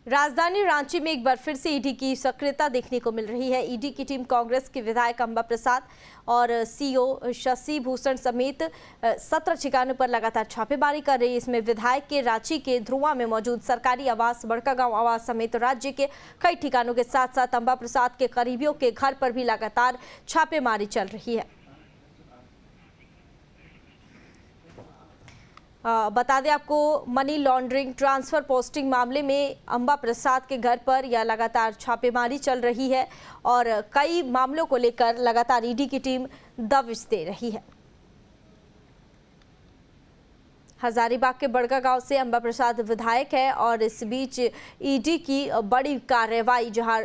राजधानी रांची में एक बार फिर से ईडी की सक्रियता देखने को मिल रही है। ईडी की टीम कांग्रेस के विधायक अंबा प्रसाद और सीओ शशि भूषण समेत 17 ठिकानों पर लगातार छापेमारी कर रही है। इसमें विधायक के रांची के ध्रुवा में मौजूद सरकारी आवास, बड़कागांव आवास समेत राज्य के कई ठिकानों के साथ साथ अंबा प्रसाद के करीबियों के घर पर भी लगातार छापेमारी चल रही है। बता दें आपको, मनी लॉन्ड्रिंग, ट्रांसफर पोस्टिंग मामले में अंबा प्रसाद के घर पर यह लगातार छापेमारी चल रही है और कई मामलों को लेकर लगातार ईडी की टीम दबिश दे रही है। हजारीबाग के बड़कागांव से अंबा प्रसाद विधायक है और इस बीच ईडी की बड़ी कार्रवाई, जहां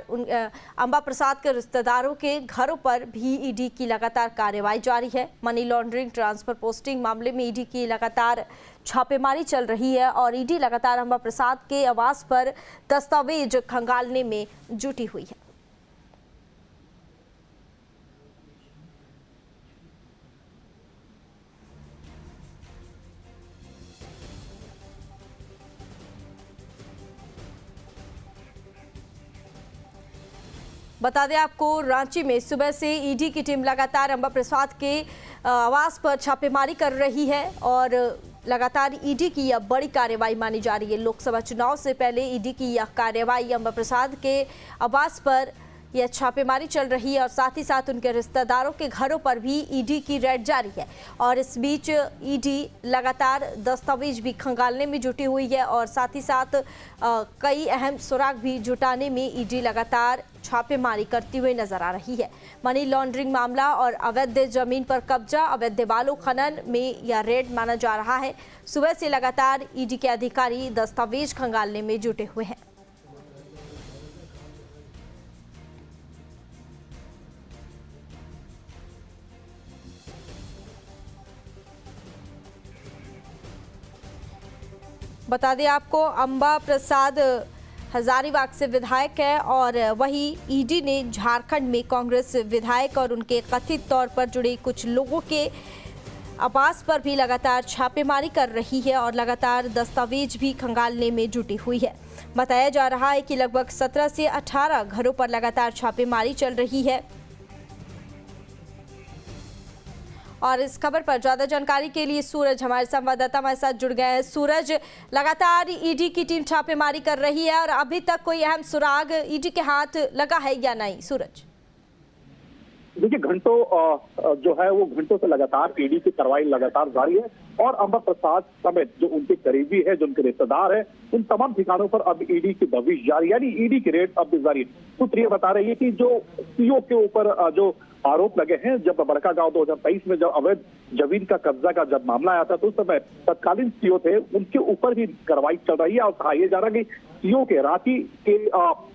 अंबा प्रसाद के रिश्तेदारों के घरों पर भी ईडी की लगातार कार्रवाई जारी है। मनी लॉन्ड्रिंग, ट्रांसफर पोस्टिंग मामले में ईडी की लगातार छापेमारी चल रही है और ईडी लगातार अंबा प्रसाद के आवास पर दस्तावेज खंगालने में जुटी हुई है। बता दें आपको, रांची में सुबह से ईडी की टीम लगातार अंबा प्रसाद के आवास पर छापेमारी कर रही है और लगातार ईडी की यह बड़ी कार्रवाई मानी जा रही है। लोकसभा चुनाव से पहले ईडी की यह कार्रवाई अंबा प्रसाद के आवास पर यह छापेमारी चल रही है और साथ ही साथ उनके रिश्तेदारों के घरों पर भी ईडी की रेड जारी है और इस बीच ईडी लगातार दस्तावेज भी खंगालने में जुटी हुई है और साथ ही साथ कई अहम सुराग भी जुटाने में ईडी लगातार छापेमारी करती हुई नजर आ रही है। मनी लॉन्ड्रिंग मामला और अवैध जमीन पर कब्जा, अवैध बालू खनन में यह रेड माना जा रहा है। सुबह से लगातार ईडी के अधिकारी दस्तावेज खंगालने में जुटे हुए हैं। बता दें आपको, अंबा प्रसाद हजारीबाग से विधायक है और वही ईडी ने झारखंड में कांग्रेस विधायक और उनके कथित तौर पर जुड़े कुछ लोगों के आवास पर भी लगातार छापेमारी कर रही है और लगातार दस्तावेज भी खंगालने में जुटी हुई है। बताया जा रहा है कि लगभग 17 से 18 घरों पर लगातार छापेमारी चल रही है और इस खबर पर ज्यादा जानकारी के लिए सूरज, हमारे संवाददाता, हमारे साथ जुड़ गए हैं। सूरज, लगातार ईडी की टीम छापेमारी कर रही है और अभी तक कोई अहम सुराग ईडी के हाथ लगा है या नहीं? सूरज, देखिए, घंटों जो है वो घंटों से लगातार ईडी की कार्रवाई लगातार जारी है और अंबा प्रसाद समेत जो उनके करीबी है, जो उनके रिश्तेदार है, उन तमाम ठिकानों पर अब ईडी की दबिश जारी, यानी ईडी की रेड अब भी जारी है। सूत्र ये बता रही है कि जो सीओ के ऊपर जो आरोप लगे हैं, जब बड़कागांव 2023 में जब अवैध जमीन का कब्जा का जब मामला आया था तो उस समय तत्कालीन सीओ थे, उनके ऊपर भी कार्रवाई चल रही है और कहा यह जा रहा है कि सीओ के रांची के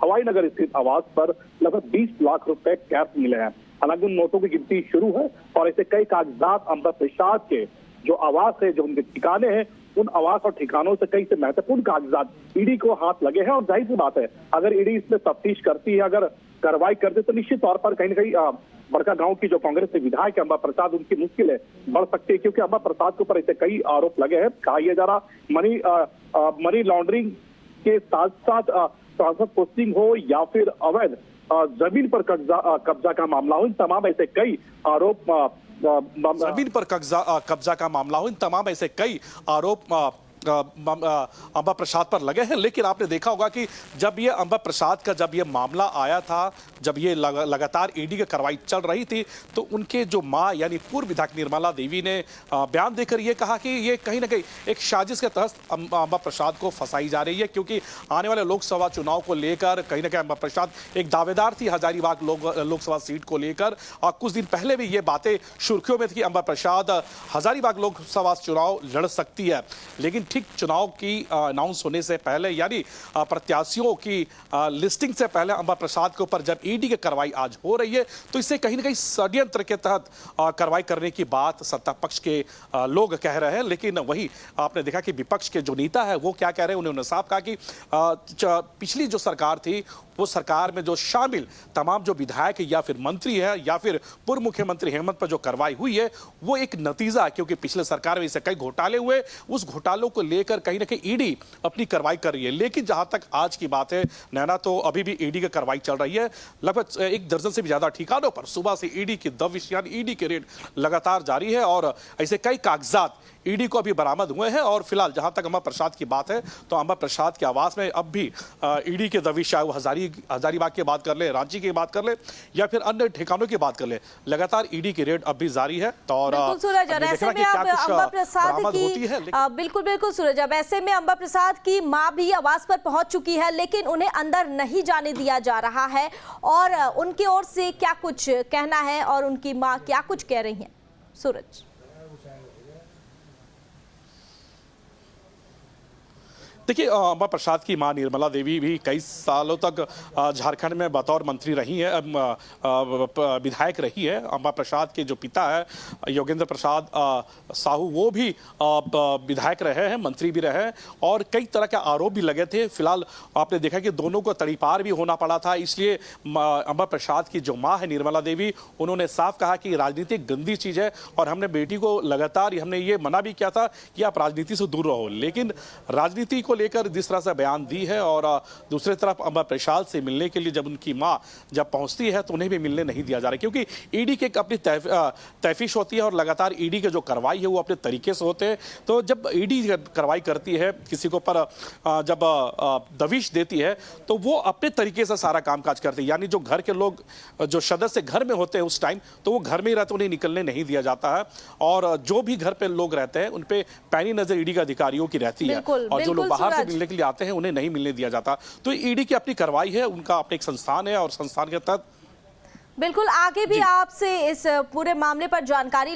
हवाई नगर स्थित आवास पर लगभग 20 लाख रुपए कैश मिले हैं। हालांकि उन नोटों की गिनती शुरू है और ऐसे कई कागजात अंबा प्रसाद के जो आवास है, जो उनके ठिकाने हैं, उन आवास और ठिकानों से कई से महत्वपूर्ण कागजात ईडी को हाथ लगे हैं और जाहिर सी बात है, अगर ईडी इसमें तफ्तीश करती है, अगर कार्रवाई करते तो निश्चित तौर पर कहीं न कहीं बड़कागांव की जो कांग्रेस के विधायक है अंबा प्रसाद, उनकी मुश्किलें बढ़ सकती है क्योंकि अंबा प्रसाद के ऊपर ऐसे कई आरोप लगे हैं। कहा यह जा रहा मनी लॉन्ड्रिंग के साथ साथ ट्रांसफर पोस्टिंग हो या फिर अवैध जमीन पर कब्जा का मामला हो, इन तमाम ऐसे कई आरोप जमीन पर कब्जा का मामला हो, इन तमाम ऐसे कई आरोप अंबा प्रसाद पर लगे हैं। लेकिन आपने देखा होगा कि जब ये अंबा प्रसाद का जब ये मामला आया था, जब ये लगातार ईडी की कार्रवाई चल रही थी, तो उनके जो मां यानी पूर्व विधायक निर्मला देवी ने बयान देकर ये कहा कि ये कहीं ना कहीं एक साजिश के तहत अंबा प्रसाद को फंसाई जा रही है, क्योंकि आने वाले लोकसभा चुनाव को लेकर कहीं ना कहीं अंबा प्रसाद एक दावेदार थी हजारीबाग लोकसभा सीट को लेकर और कुछ दिन पहले भी ये बातें सुर्खियों में थी कि अंबा प्रसाद हजारीबाग लोकसभा चुनाव लड़ सकती है। लेकिन ठीक चुनाव की अनाउंस होने से पहले, यानी प्रत्याशियों की लिस्टिंग से पहले अंबा प्रसाद के ऊपर जब ईडी की कार्रवाई आज हो रही है, तो इससे कहीं ना कहीं षड्यंत्र के तहत कार्रवाई करने की बात सत्ता पक्ष के लोग कह रहे हैं। लेकिन वही आपने देखा कि विपक्ष के जो नेता है वो क्या कह रहे हैं। उन्होंने साफ कहा कि पिछली जो सरकार थी वो सरकार में जो शामिल तमाम जो विधायक या फिर मंत्री है या फिर पूर्व मुख्यमंत्री हेमंत पर जो कार्रवाई हुई है वो एक नतीजा है, क्योंकि पिछले सरकार में इससे कई घोटाले हुए, उस घोटालों को लेकर कहीं ना कहीं ईडी अपनी कार्रवाई कर रही है। लेकिन जहां तक आज की बात है नैना, तो अभी भी ईडी की कार्रवाई चल रही है। लगभग 1 दर्जन से भी ज्यादा ठिकानों पर सुबह से ईडी की दबिश यानी ईडी के रेड लगातार जारी है और ऐसे कई कागजात ईडी को अभी बरामद हुए हैं। और फिलहाल जहां तक अंबा प्रसाद की बात है तो अंबा प्रसाद के आवास में अब भी ईडी के दबिश, चाहे वो हजारीबाग की बात कर ले, रांची की बात कर ले या फिर अन्य ठिकानों की बात कर ले, लगातार ईडी की रेड अब भी जारी है। और बिल्कुल सूरज, और ऐसे में अब अंबा प्रसाद की बिल्कुल सूरज, अब ऐसे में अंबा प्रसाद की मां भी आवास पर पहुंच चुकी है, लेकिन उन्हें अंदर नहीं जाने दिया जा रहा है। और उनकी ओर से क्या कुछ कहना है और उनकी मां क्या कुछ कह रही हैं? सूरज, देखिए, अंबा प्रसाद की मां निर्मला देवी भी कई सालों तक झारखंड में बतौर मंत्री रही है, विधायक रही है। अंबा प्रसाद के जो पिता है योगेंद्र प्रसाद साहू, वो भी विधायक रहे हैं, मंत्री भी रहे और कई तरह के आरोप भी लगे थे। फिलहाल आपने देखा कि दोनों को तड़ीपार भी होना पड़ा था। इसलिए अंबा प्रसाद की जो माँ है निर्मला देवी, उन्होंने साफ कहा कि राजनीति गंदी चीज़ है और हमने बेटी को लगातार हमने ये मना भी किया था कि आप राजनीति से दूर रहो। लेकिन राजनीति को लेकर जिस तरह से बयान दी है और दूसरी तरफ अंबा प्रसाद से मिलने के लिए जब उनकी मां जब पहुंचती है तो उन्हें भी मिलने नहीं दिया जा रहा, क्योंकि ईडी की एक अपनी तफ्तीश होती है और लगातार ईडी के जो कार्रवाई है वो अपने तरीके से होते हैं। तो जब ईडी कार्रवाई करती है किसी को पर जब दबिश देती है तो वो अपने तरीके से सारा कामकाज करती है। यानी जो घर के लोग, जो सदस्य घर में होते हैं उस टाइम, तो वो घर में ही रहते, उन्हें निकलने नहीं दिया जाता है। और जो भी घर पे लोग रहते हैं उन पे पैनी नजर ईडी के अधिकारियों की रहती है और जो लोग बाहर से मिलने के लिए आते हैं उन्हें नहीं मिलने दिया जाता। तो ईडी की अपनी कार्रवाई है, उनका अपना एक संस्थान है और संस्थान के तहत बिल्कुल आगे भी आपसे इस पूरे मामले पर जानकारी